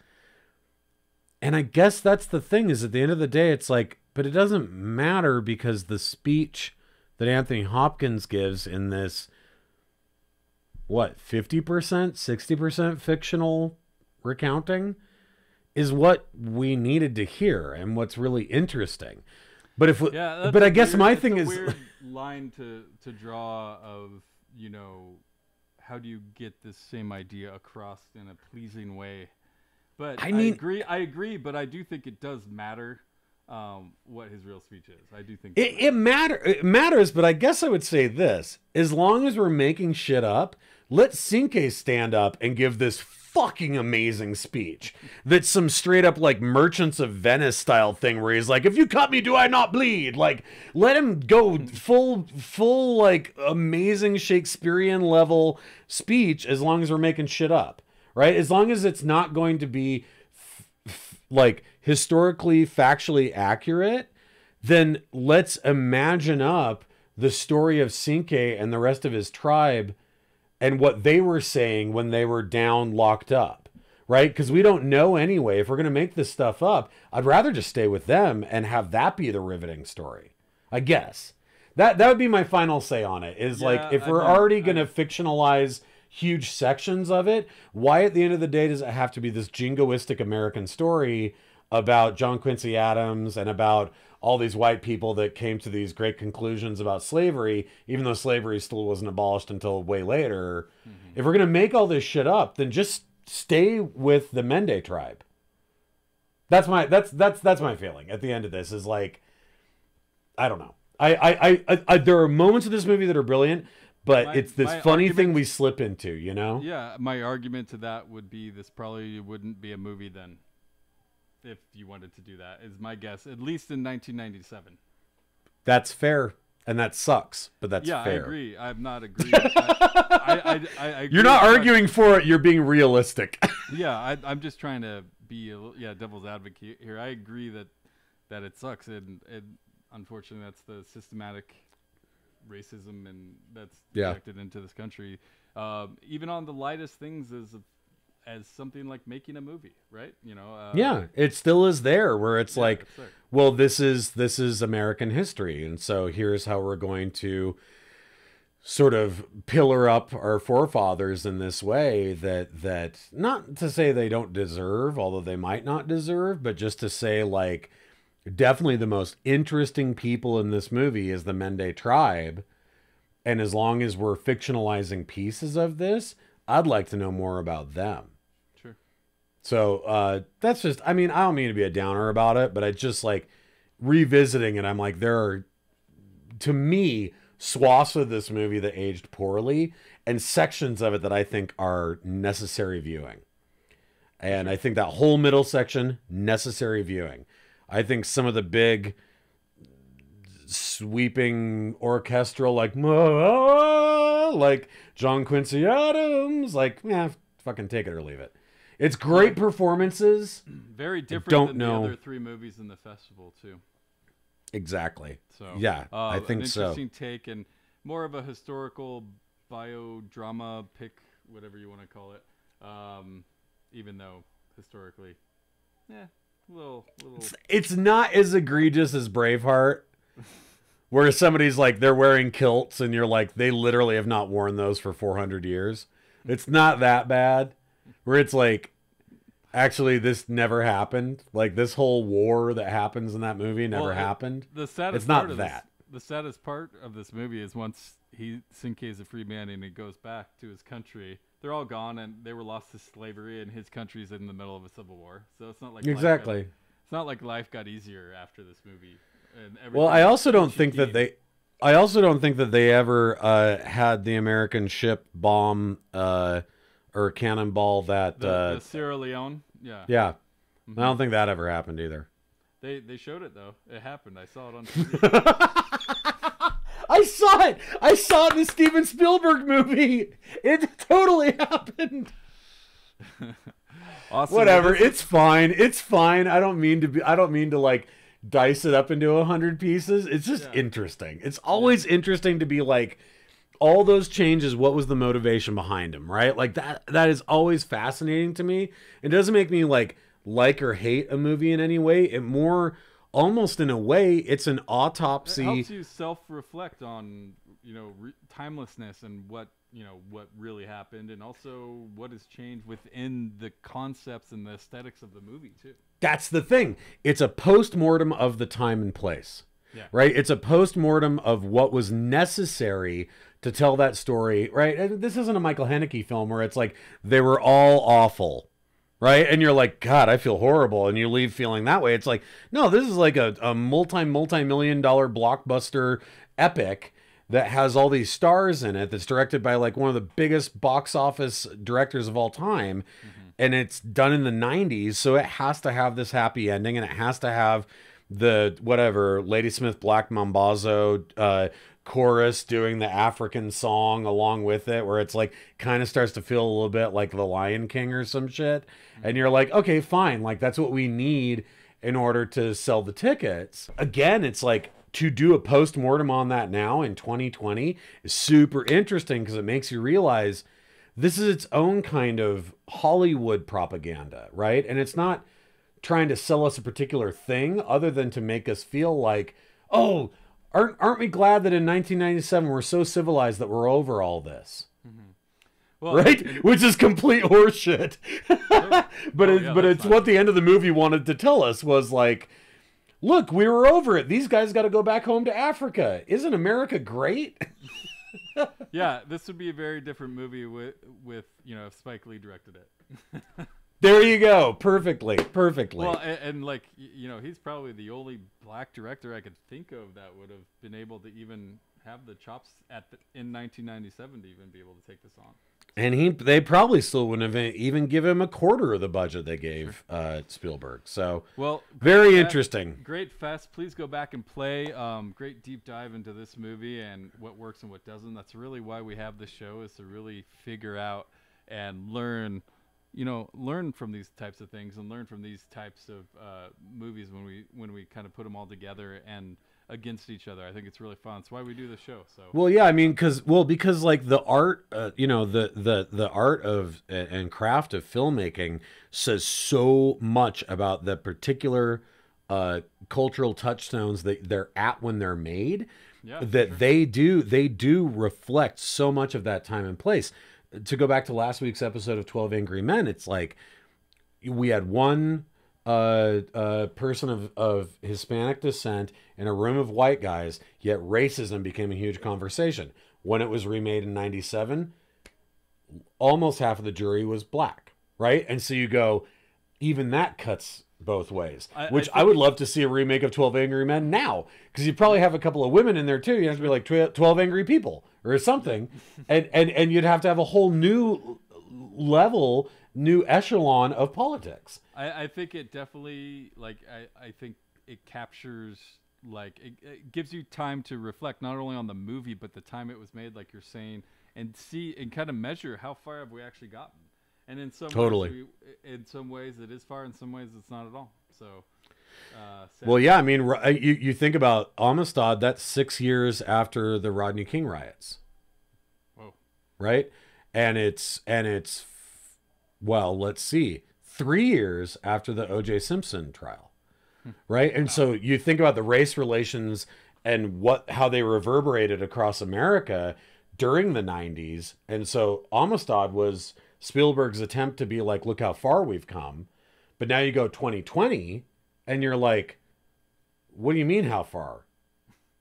And I guess that's the thing, is at the end of the day, it's like, but it doesn't matter because the speech that Anthony Hopkins gives in this, 50%, 60% fictional recounting is what we needed to hear and what's really interesting. But I guess my thing is weird line to draw of, how do you get this same idea across in a pleasing way? But I agree, but I do think it does matter what his real speech is. I do think it matters, but I guess I would say this: as long as we're making shit up, let Cinque stand up and give this fucking amazing speech. That's some straight up like Merchants of Venice style thing where he's like, "If you cut me, do I not bleed?" Like, let him go full like amazing Shakespearean level speech. As long as we're making shit up, right? As long as it's not going to be like historically factually accurate, then let's imagine up the story of Cinque and the rest of his tribe and what they were saying when they were down locked up, right? Because we don't know anyway. If we're going to make this stuff up, I'd rather just stay with them and have that be the riveting story, I guess. That would be my final say on it, is like, if we're already going to fictionalize huge sections of it, why at the end of the day does it have to be this jingoistic American story about John Quincy Adams and about all these white people that came to these great conclusions about slavery, even though slavery still wasn't abolished until way later? If we're going to make all this shit up, then just stay with the Mende tribe. That's my feeling at the end of this, is like, I don't know. I there are moments of this movie that are brilliant, but it's this funny thing we slip into, you know? Yeah, my argument to that would be this probably wouldn't be a movie then, if you wanted to do that, is my guess, at least in 1997. That's fair, and that sucks, but that's fair. I agree. I'm not agreeing. I agree. You're not arguing for it, you're being realistic. Yeah, I'm just trying to be devil's advocate here. I agree that it sucks, and unfortunately that's the systematic racism and that's projected into this country. Even on the lightest things as something like making a movie, right? You know, it still is there, where it's like, well, this is American history, and so here's how we're going to sort of pillar up our forefathers in this way that not to say they don't deserve, although they might not deserve, but just to say, like, definitely the most interesting people in this movie is the Mende tribe, and as long as we're fictionalizing pieces of this, I'd like to know more about them. Sure. So that's just, I mean, I don't mean to be a downer about it, but I just like revisiting it. I'm like, there are, to me, swaths of this movie that aged poorly and sections of it that I think are necessary viewing. And I think that whole middle section, necessary viewing. I think some of the big sweeping orchestral, like John Quincy Adams, like, fucking take it or leave it. It's great performances. Very different than the other three movies in the festival too. Exactly. So I think so. An interesting take and more of a historical biodrama pick, whatever you want to call it. Even though historically, little. It's not as egregious as Braveheart, where somebody's like, they're wearing kilts and you're like, they literally have not worn those for 400 years. It's not that bad, where it's like, actually this never happened. Like, this whole war that happens in that movie never happened. The saddest it's not part that. The saddest part of this movie is once Cinque is a free man and he goes back to his country, they're all gone and they were lost to slavery, and his country's in the middle of a civil war. So it's not like it's not like life got easier after this movie. And well, I also don't think that they ever had the American ship bomb or cannonball that the Sierra Leone. Yeah. Mm-hmm. I don't think that ever happened either. They showed it though. It happened. I saw it on TV. I saw it. I saw the Steven Spielberg movie. It totally happened. Awesome. Whatever. It's fine. It's fine. I don't mean to like dice it up into 100 pieces. It's just interesting. It's always interesting to be like, all those changes, what was the motivation behind them, right? Like that is always fascinating to me. It doesn't make me like or hate a movie in any way. It more, almost in a way, it's an autopsy. It helps you self-reflect on, timelessness and what really happened, and also what has changed within the concepts and the aesthetics of the movie too. That's the thing. It's a post-mortem of the time and place. Yeah. Right? It's a post-mortem of what was necessary to tell that story, right? And this isn't a Michael Haneke film where it's like, they were all awful. right? And you're like, God, I feel horrible, and you leave feeling that way. It's like, no, this is like a multi-million-dollar blockbuster epic that has all these stars in it, that's directed by like one of the biggest box office directors of all time. And it's done in the 90s, so it has to have this happy ending, and it has to have the whatever Ladysmith Black Mambazo chorus doing the African song along with it, where it's like kind of starts to feel a little bit like The Lion King or some shit. And you're like, okay, fine, like that's what we need in order to sell the tickets. Again, it's like, to do a post-mortem on that now in 2020 is super interesting, because it makes you realize this is its own kind of Hollywood propaganda, right? And it's not trying to sell us a particular thing other than to make us feel like, oh, aren't we glad that in 1997 we're so civilized that we're over all this? Well, right? Which is complete horseshit. But it's what the end of the movie wanted to tell us, was like, look, we were over it. These guys got to go back home to Africa. Isn't America great? Yeah, this would be a very different movie with if Spike Lee directed it. There you go. Perfectly. Well, and like, he's probably the only black director I could think of that would have been able to even have the chops in 1997 to even be able to take this on. And they probably still wouldn't have even given him a quarter of the budget they gave Spielberg. So, well, very interesting. Great fest. Please go back and play. Great deep dive into this movie and what works and what doesn't. That's really why we have this show, is to really figure out and learn from these types of things, and learn from these types of movies when we kind of put them all together and against each other. I think it's really fun. It's why we do the show. So, well, yeah, I mean, because like the art, the art of and craft of filmmaking says so much about the particular cultural touchstones that they're at when they're made. Yeah, that sure. they do reflect so much of that time and place. To go back to last week's episode of 12 Angry Men, it's like we had one person of Hispanic descent in a room of white guys, yet racism became a huge conversation. When it was remade in 97, almost half of the jury was black, right? And so you go, even that cuts both ways. I would love to see a remake of 12 Angry Men now, because you probably have a couple of women in there too. You have to be like 12 Angry People or something, and you'd have to have a whole new level, new echelon of politics. I think it definitely, like, I think it captures, like, it gives you time to reflect not only on the movie, but the time it was made, like you're saying, and see and kind of measure how far have we actually gotten. And in some ways it is far, in some ways it's not at all. So, well, yeah, I mean, you think about Amistad, that's 6 years after the Rodney King riots. Whoa. Right? And it's well, let's see, 3 years after the O.J. Simpson trial. Right? And so you think about the race relations and how they reverberated across America during the 90s. And so Amistad was Spielberg's attempt to be like, look how far we've come. But now you go 2020 and you're like, what do you mean how far?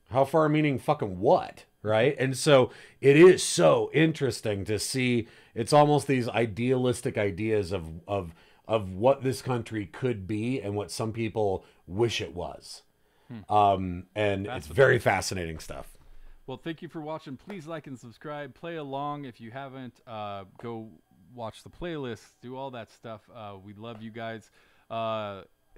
How far meaning fucking what? Right? And so it is so interesting to see. It's almost these idealistic ideas of what this country could be and what some people wish it was. And it's very fascinating stuff. Well, thank you for watching. Please like and subscribe. Play along if you haven't. Go watch the playlist. Do all that stuff. We love you guys.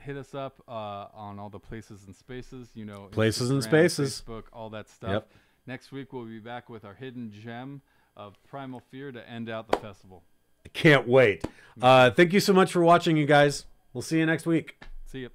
Hit us up on all the places and spaces. Places Instagram, and spaces. Facebook, all that stuff. Yep. Next week we'll be back with our hidden gem of Primal Fear to end out the festival. I can't wait. Thank you so much for watching, you guys. We'll see you next week. See you.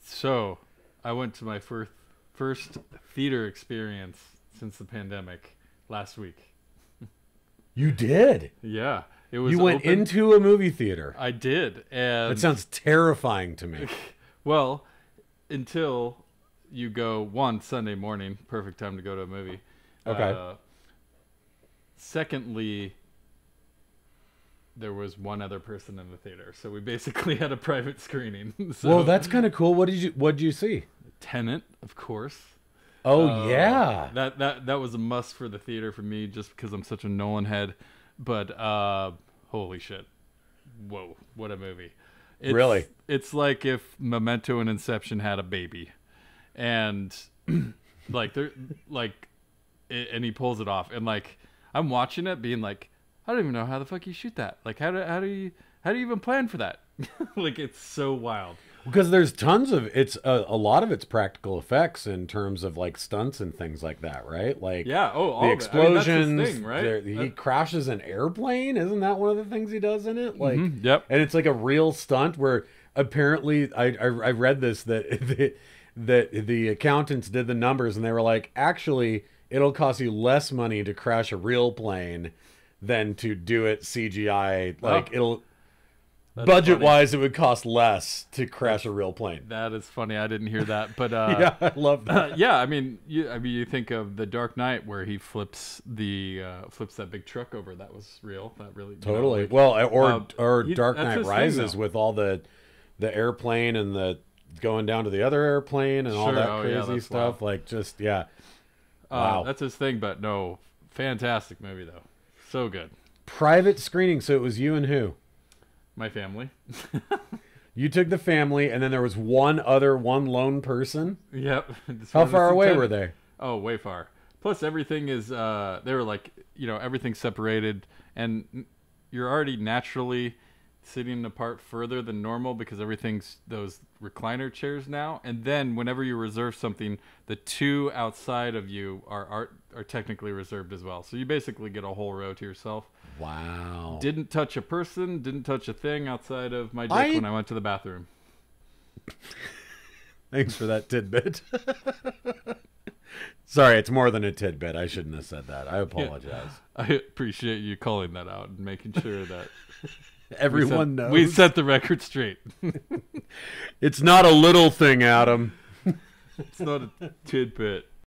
So, I went to my first theater experience since the pandemic last week. You did? Yeah. It was You went into a movie theater. I did. And that sounds terrifying to me. Well, until you go one Sunday morning, perfect time to go to a movie. Okay. Secondly, there was one other person in the theater, so we basically had a private screening. So, well, that's kind of cool. What did you see? Tenet, of course. Oh yeah. That was a must for the theater for me, just because I'm such a Nolan head. But holy shit. Whoa, what a movie. Really? It's like if Memento and Inception had a baby. And like and he pulls it off, and like I'm watching it being like, I don't even know how the fuck you shoot that. Like how do you even plan for that? Like it's so wild. Because there's tons of a lot of it's practical effects in terms of like stunts and things like that, right? Like yeah, all the of explosions. It. I mean, that's his thing, right? He crashes an airplane. Isn't that one of the things he does in it? Like, yep. And it's like a real stunt where apparently I read this that the accountants did the numbers and they were like, actually, it'll cost you less money to crash a real plane than to do it CGI. Like budget-wise, it would cost less to crash a real plane. That is funny. I didn't hear that, but yeah, I love that. Yeah, I mean, you think of The Dark Knight where he flips that big truck over. That was real. That really totally. Like, well, or Dark Knight Rises with all the airplane and the going down to the other airplane and all that crazy stuff. Wild. Like just wow, that's his thing. But no, fantastic movie though. So good. Private screening. So it was you and who? My family. You took the family, and then there was one lone person? Yep. How far away were they? Oh, way far. Plus, everything is, they were like, everything's separated, and you're already naturally sitting apart further than normal because everything's those recliner chairs now. And then whenever you reserve something, the two outside of you are technically reserved as well. So you basically get a whole row to yourself. Wow. Didn't touch a person, didn't touch a thing outside of my dick when I went to the bathroom. Thanks for that tidbit. Sorry, it's more than a tidbit. I shouldn't have said that. I apologize. Yeah, I appreciate you calling that out and making sure that everyone knows. We set the record straight. It's not a little thing, Adam. It's not a tidbit.